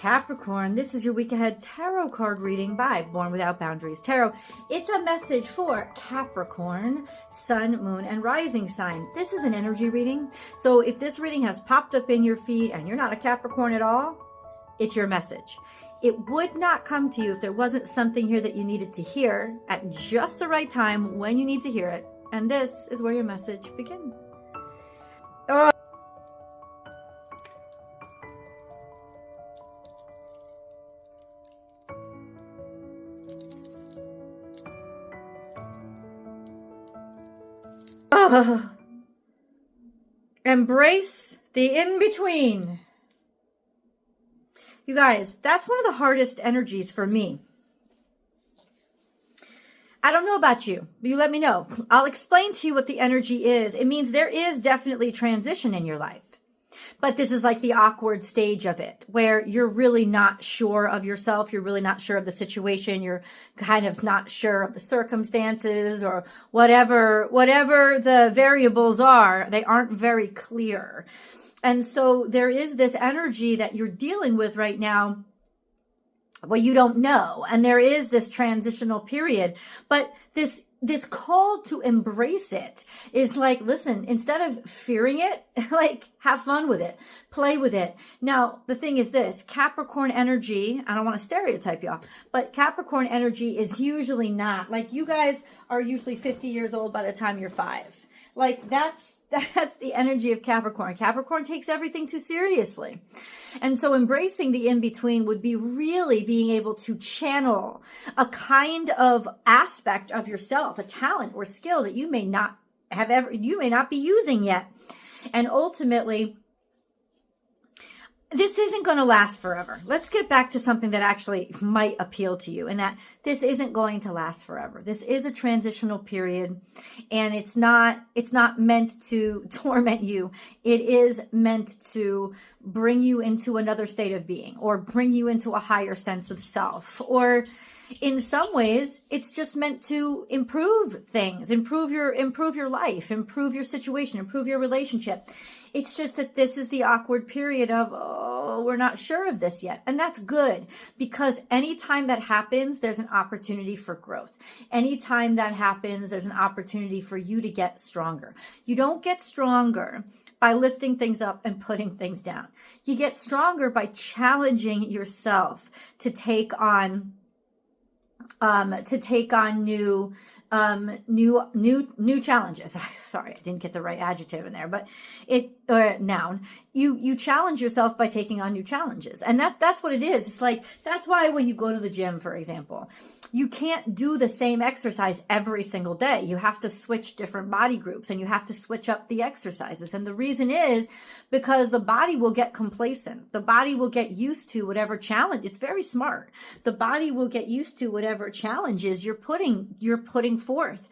Capricorn, this is your week ahead tarot card reading by Born Without Boundaries Tarot. It's a message for Capricorn, Sun, Moon, and Rising sign. This is an energy reading. So if this reading has popped up in your feed and you're not a Capricorn at all, it's your message. It would not come to you if there wasn't something here that you needed to hear at just the right time when you need to hear it. And this is where your message begins. Oh. Oh. Embrace the in-between. You guys, that's one of the hardest energies for me. I don't know about you, but you let me know. I'll explain to you what the energy is. It means there is definitely transition in your life. But this is like the awkward stage of it, where you're really not sure of yourself. You're really not sure of the situation. You're kind of not sure of the circumstances or whatever the variables are. They aren't very clear. And so there is this energy that you're dealing with right now. Well, you don't know. And there is this transitional period, but this call to embrace it is like, listen, instead of fearing it, like have fun with it, play with it. Now, the thing is this, Capricorn energy, I don't want to stereotype y'all, but Capricorn energy is usually not, like you guys are usually 50 years old by the time you're 5. Like that's the energy of Capricorn. Capricorn takes everything too seriously. And so embracing the in-between would be really being able to channel a kind of aspect of yourself, a talent or skill that you may not be using yet. And ultimately, this isn't going to last forever. Let's get back to something that actually might appeal to you, and that this isn't going to last forever. This is a transitional period, and it's not meant to torment you. It is meant to bring you into another state of being, or bring you into a higher sense of self, or in some ways, it's just meant to improve things, improve your life, improve your situation, improve your relationship. It's just that this is the awkward period of, oh, we're not sure of this yet. And that's good, because anytime that happens, there's an opportunity for growth. Anytime that happens, there's an opportunity for you to get stronger. You don't get stronger by lifting things up and putting things down. You get stronger by challenging yourself to take on new challenges. Sorry, I didn't get the right adjective in there, but noun. You challenge yourself by taking on new challenges. And that's what it is. It's like, that's why when you go to the gym, for example, you can't do the same exercise every single day. You have to switch different body groups, and you have to switch up the exercises. And the reason is because the body will get complacent. The body will get used to whatever challenge. It's very smart. The body will get used to whatever challenges you're putting forth.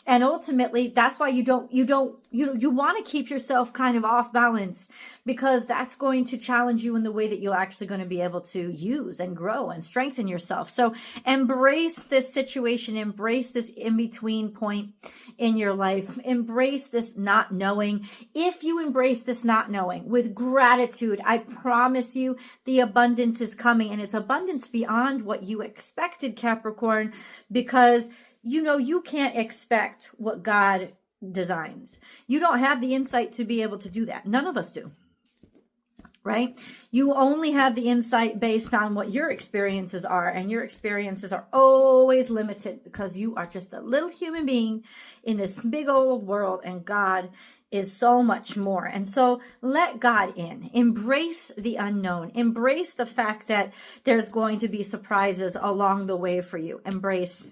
And ultimately, that's why you want to keep yourself kind of off balance, because that's going to challenge you in the way that you're actually going to be able to use and grow and strengthen yourself. So embrace this situation, embrace this in-between point in your life, embrace this not knowing. If you embrace this not knowing with gratitude, I promise you the abundance is coming, and it's abundance beyond what you expected, Capricorn, because you can't expect what God designs. You don't have the insight to be able to do that. None of us do, right? You only have the insight based on what your experiences are, and your experiences are always limited because you are just a little human being in this big old world, and God is so much more. And so let God in. Embrace the unknown. Embrace the fact that there's going to be surprises along the way for you. Embrace,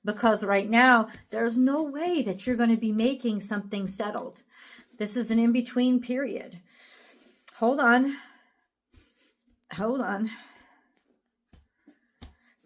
because right now there's no way that you're going to be making something settled. This is an in-between period. Hold on.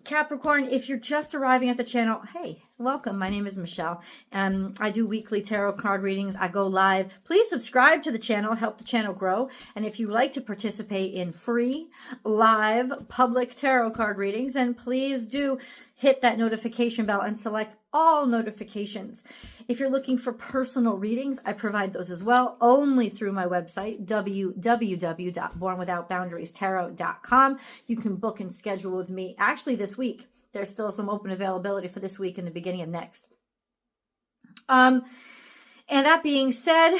Capricorn, if you're just arriving at the channel, hey, welcome. My name is Michelle. I do weekly tarot card readings. I go live. Please subscribe to the channel, help the channel grow. And if you like to participate in free, live, public tarot card readings, then please do hit that notification bell and select all notifications. If you're looking for personal readings, I provide those as well, only through my website, www.bornwithoutboundariestarot.com. You can book and schedule with me. Actually, this week, there's still some open availability for this week and the beginning of next. And that being said,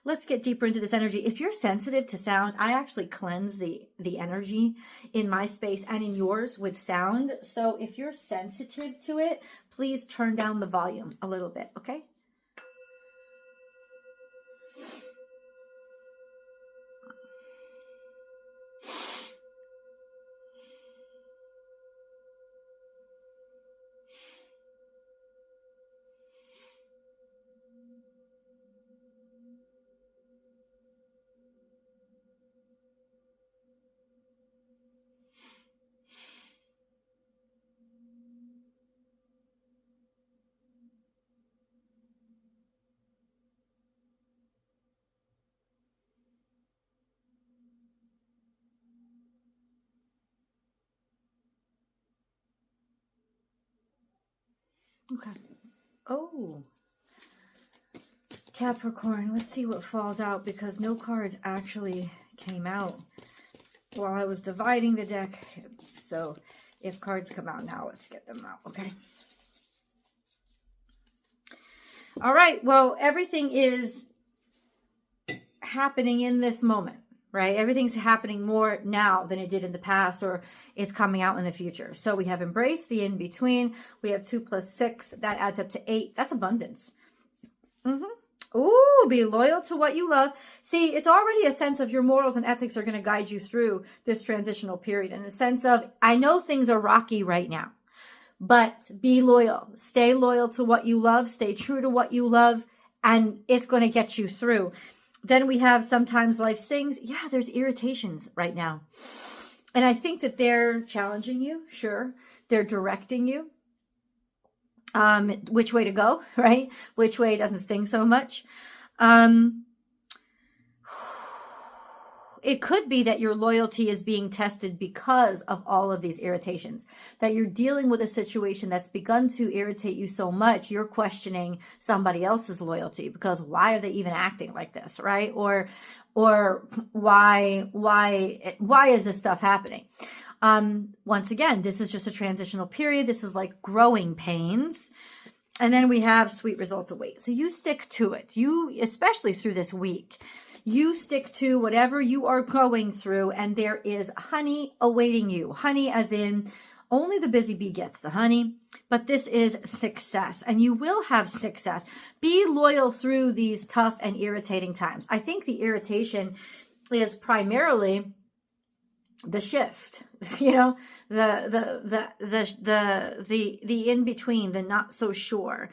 let's get deeper into this energy. If you're sensitive to sound, I actually cleanse the energy in my space and in yours with sound. So if you're sensitive to it, please turn down the volume a little bit, okay? Okay. Oh, Capricorn, let's see what falls out because no cards actually came out while I was dividing the deck. So if cards come out now, let's get them out, okay? All right, well, everything is happening in this moment, right? Everything's happening more now than it did in the past, or it's coming out in the future. So we have embrace, the in-between. We have 2 + 6. That adds up to 8. That's abundance. Ooh, be loyal to what you love. See, it's already a sense of your morals and ethics are going to guide you through this transitional period in the sense of, I know things are rocky right now, but be loyal. Stay loyal to what you love. Stay true to what you love, and it's going to get you through. Then we have sometimes life sings. Yeah, there's irritations right now. And I think that they're challenging you. Sure. They're directing you. Which way to go, right? Which way doesn't sting so much. It could be that your loyalty is being tested because of all of these irritations, that you're dealing with a situation that's begun to irritate you so much, you're questioning somebody else's loyalty because why are they even acting like this, right? Or why is this stuff happening? Once again, this is just a transitional period. This is like growing pains. And then we have sweet results await. So you stick to it. You, especially through this week, you stick to whatever you are going through, and there is honey awaiting you. Honey as in only the busy bee gets the honey, but this is success, and you will have success. Be loyal through these tough and irritating times. I think the irritation is primarily the shift, you know, the in between, the not so sure.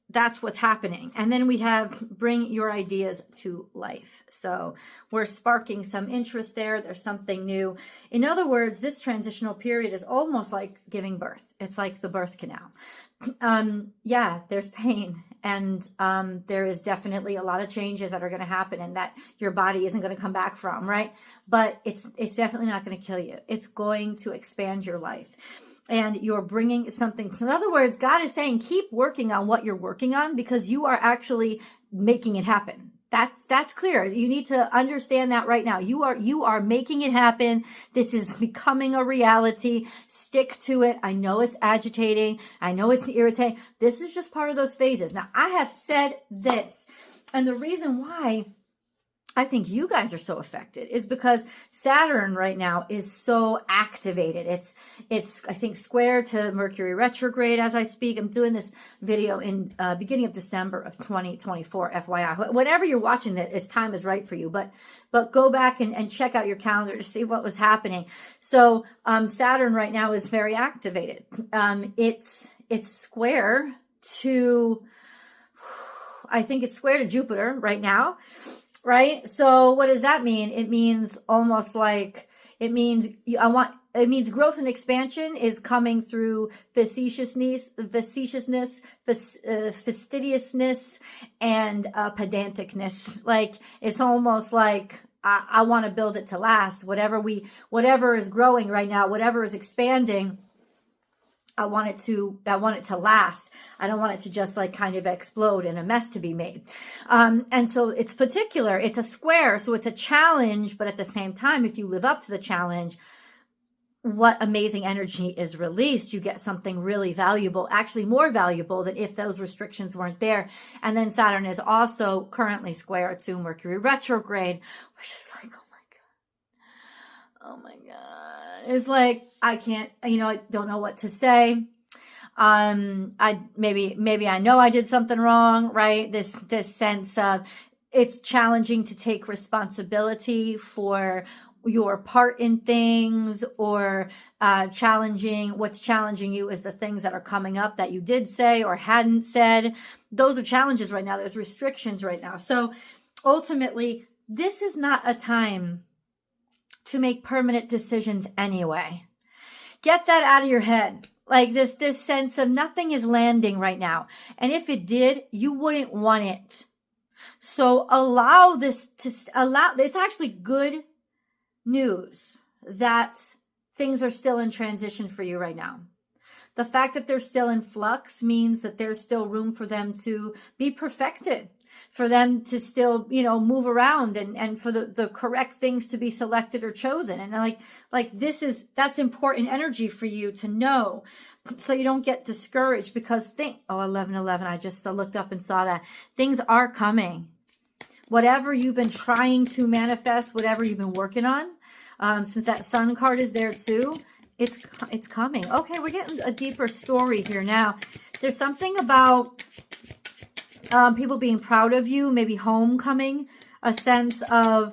That's what's happening. And then we have bring your ideas to life. So we're sparking some interest there. There's something new. In other words, this transitional period is almost like giving birth. It's like the birth canal. Yeah, there's pain, and there is definitely a lot of changes that are going to happen and that your body isn't going to come back from, right? But it's definitely not going to kill you. It's going to expand your life. And you're bringing something. In other words, God is saying, keep working on what you're working on because you are actually making it happen. That's clear. You need to understand that right now. You are making it happen. This is becoming a reality. Stick to it. I know it's agitating. I know it's irritating. This is just part of those phases. Now, I have said this, and the reason why I think you guys are so affected is because Saturn right now is so activated. It's I think square to Mercury retrograde as I speak. I'm doing this video in beginning of December of 2024, FYI. Whenever you're watching it, its time is right for you. But go back and check out your calendar to see what was happening. So Saturn right now is very activated. It's square to, I think it's square to Jupiter right now. Right? So what does that mean? It means almost like, it means it means growth and expansion is coming through facetiousness, fastidiousness, and pedanticness. Like, it's almost like I want to build it to last. Whatever is growing right now, whatever is expanding, I want it to last. I don't want it to just like kind of explode and a mess to be made. And so it's particular, it's a square. So it's a challenge, but at the same time, if you live up to the challenge, what amazing energy is released. You get something really valuable, actually more valuable than if those restrictions weren't there. And then Saturn is also currently square to Mercury retrograde, which is like, oh my God. It's like, I can't, I don't know what to say. Maybe I know I did something wrong, right? This sense of it's challenging to take responsibility for your part in things, or what's challenging you is the things that are coming up that you did say or hadn't said. Those are challenges right now. There's restrictions right now. So ultimately, this is not a time to make permanent decisions anyway. Get that out of your head. Like this sense of nothing is landing right now. And if it did, you wouldn't want it. So it's actually good news that things are still in transition for you right now. The fact that they're still in flux means that there's still room for them to be perfected, for them to still, move around and for the correct things to be selected or chosen. And that's important energy for you to know, so you don't get discouraged, because 11:11, I just looked up and saw that things are coming. Whatever you've been trying to manifest, whatever you've been working on, since that Sun card is there too, it's coming. Okay, we're getting a deeper story here now. There's something about people being proud of you, maybe homecoming, a sense of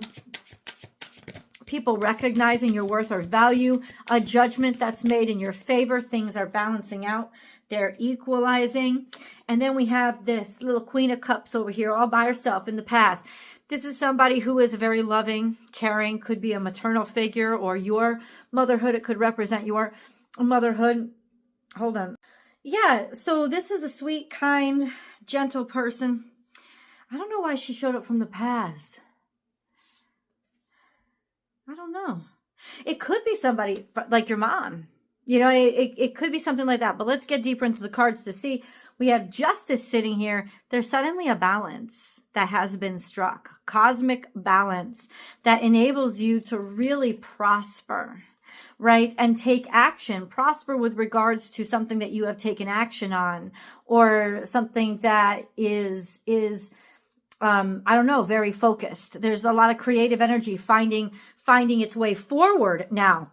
people recognizing your worth or value, a judgment that's made in your favor. Things are balancing out. They're equalizing. And then we have this little Queen of Cups over here all by herself in the past. This is somebody who is very loving, caring, could be a maternal figure or your motherhood. It could represent your motherhood. Hold on. Yeah, so this is a sweet, kind, gentle person. I don't know why she showed up from the past. I don't know. It could be somebody like your mom. It could be something like that. But let's get deeper into the cards to see. We have Justice sitting here. There's suddenly a balance that has been struck. Cosmic balance that enables you to really prosper, right? And take action. Prosper with regards to something that you have taken action on, or something that is very focused. There's a lot of creative energy finding its way forward now.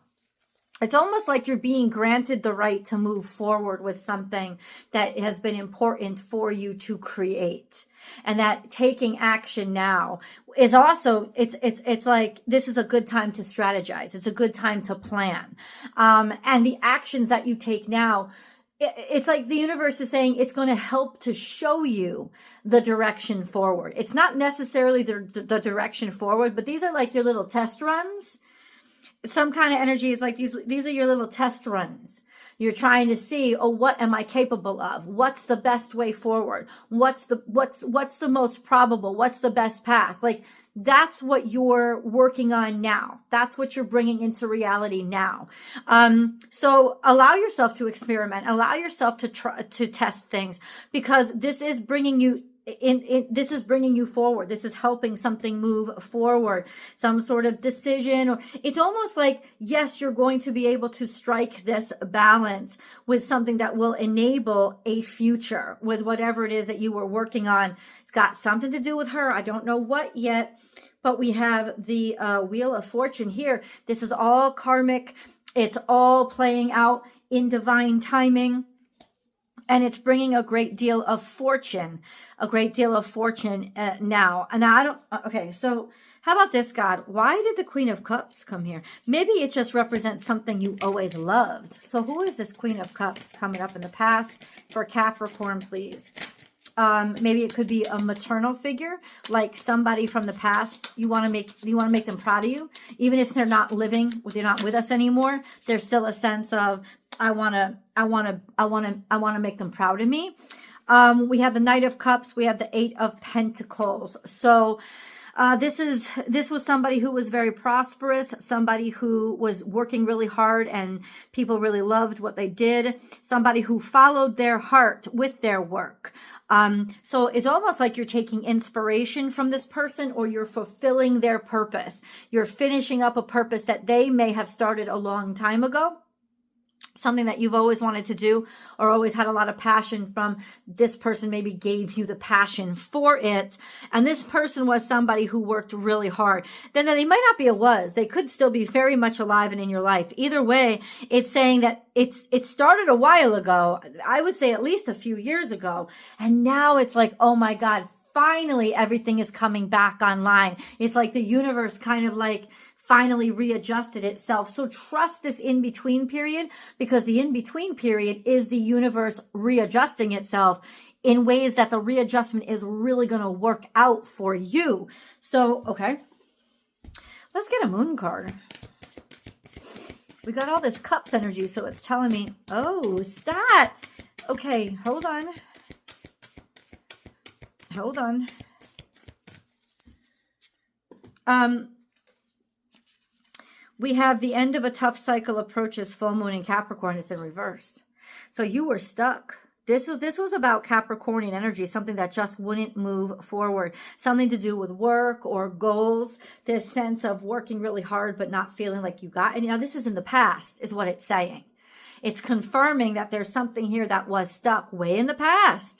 It's almost like you're being granted the right to move forward with something that has been important for you to create. And that taking action now is also, it's like, this is a good time to strategize. It's a good time to plan. And the actions that you take now, it's like the universe is saying it's going to help to show you the direction forward. It's not necessarily the direction forward, but these are like your little test runs. Some kind of energy is like these are your little test runs. You're trying to see, what am I capable of? What's the best way forward? What's the most probable? What's the best path? Like, that's what you're working on now. That's what you're bringing into reality now. So allow yourself to experiment. Allow yourself to try to test things, because this is bringing you this is bringing you forward. This is helping something move forward, some sort of decision, or it's almost like, yes, you're going to be able to strike this balance with something that will enable a future with whatever it is that you were working on. It's got something to do with her. I don't know what yet, but we have the Wheel of Fortune here. This is all karmic. It's all playing out in divine timing. And it's bringing a great deal of fortune, now. And okay, so how about this, God? Why did the Queen of Cups come here? Maybe it just represents something you always loved. So who is this Queen of Cups coming up in the past for Capricorn, please? Maybe it could be a maternal figure, like somebody from the past. You want to make them proud of you, even if they're not with us anymore. There's still a sense of I want to make them proud of me. We have the Knight of Cups. We have the Eight of Pentacles. So this was somebody who was very prosperous, somebody who was working really hard and people really loved what they did, somebody who followed their heart with their work. So it's almost like you're taking inspiration from this person, or you're fulfilling their purpose. You're finishing up a purpose that they may have started a long time ago. Something that you've always wanted to do or always had a lot of passion from. This person maybe gave you the passion for it. And this person was somebody who worked really hard. Then they might not be a was. They could still be very much alive and in your life. Either way, it's saying that it started a while ago. I would say at least a few years ago. And now it's like, oh my God, finally everything is coming back online. It's like the universe kind of like finally readjusted itself. So trust this in-between period, because the in-between period is the universe readjusting itself in ways that the readjustment is really going to work out for you. So, okay, let's get a moon card. We got all this cups energy, so it's telling me, oh, stat. Okay, hold on. Hold on. We have the end of a tough cycle approaches. Full moon in Capricorn is in reverse. So you were stuck. This was about Capricornian energy, something that just wouldn't move forward. Something to do with work or goals. This sense of working really hard but not feeling like you got it. Now this is in the past, is what it's saying. It's confirming that there's something here that was stuck way in the past.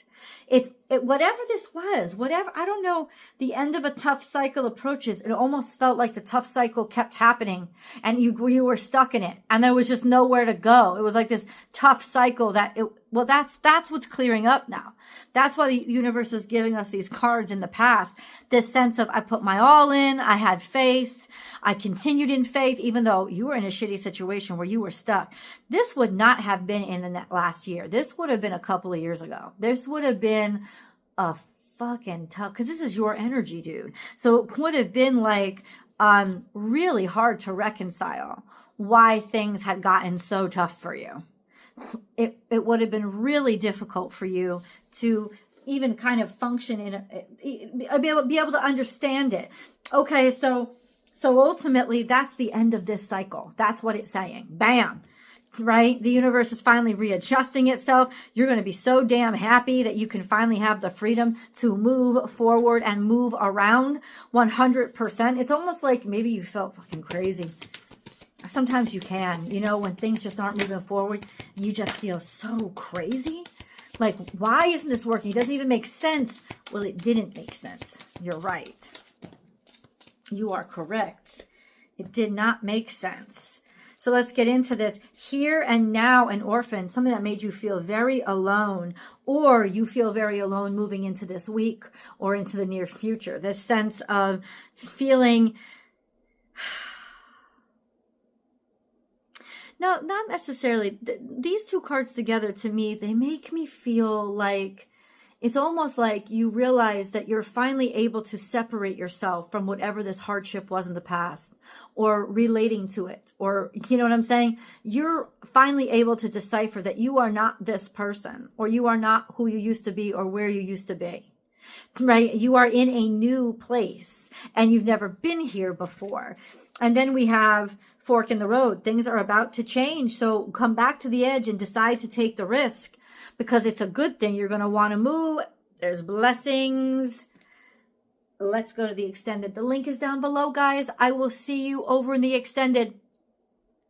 Whatever this was, whatever, I don't know, the end of a tough cycle approaches. It almost felt like the tough cycle kept happening and you were stuck in it and there was just nowhere to go. It was like this tough cycle that's what's clearing up now. That's why the universe is giving us these cards in the past. This sense of I put my all in, I had faith, I continued in faith, even though you were in a shitty situation where you were stuck. This would not have been in the last year. This would have been a couple of years ago. This would have been a fucking tough, because this is your energy, dude. So it would have been like really hard to reconcile why things had gotten so tough for you. It would have been really difficult for you to even kind of function be able to understand it. Okay, so ultimately that's the end of this cycle. That's what it's saying. Bam. Right? The universe is finally readjusting itself. You're going to be so damn happy that you can finally have the freedom to move forward and move around 100%. It's almost like maybe you felt fucking crazy. Sometimes you can, when things just aren't moving forward, you just feel so crazy. Like, why isn't this working? It doesn't even make sense. Well, it didn't make sense. You're right. You are correct. It did not make sense. So let's get into this. Here and now, an orphan, something that made you feel very alone, or you feel very alone moving into this week or into the near future. This sense of feeling... No, not necessarily. These two cards together, to me, they make me feel like it's almost like you realize that you're finally able to separate yourself from whatever this hardship was in the past, or relating to it, or, you know what I'm saying? You're finally able to decipher that you are not this person, or you are not who you used to be or where you used to be. Right? You are in a new place and you've never been here before. And then we have fork in the road. Things are about to change. So come back to the edge and decide to take the risk, because it's a good thing. You're going to want to move. There's blessings. Let's go to the extended. The link is down below, guys. I will see you over in the extended.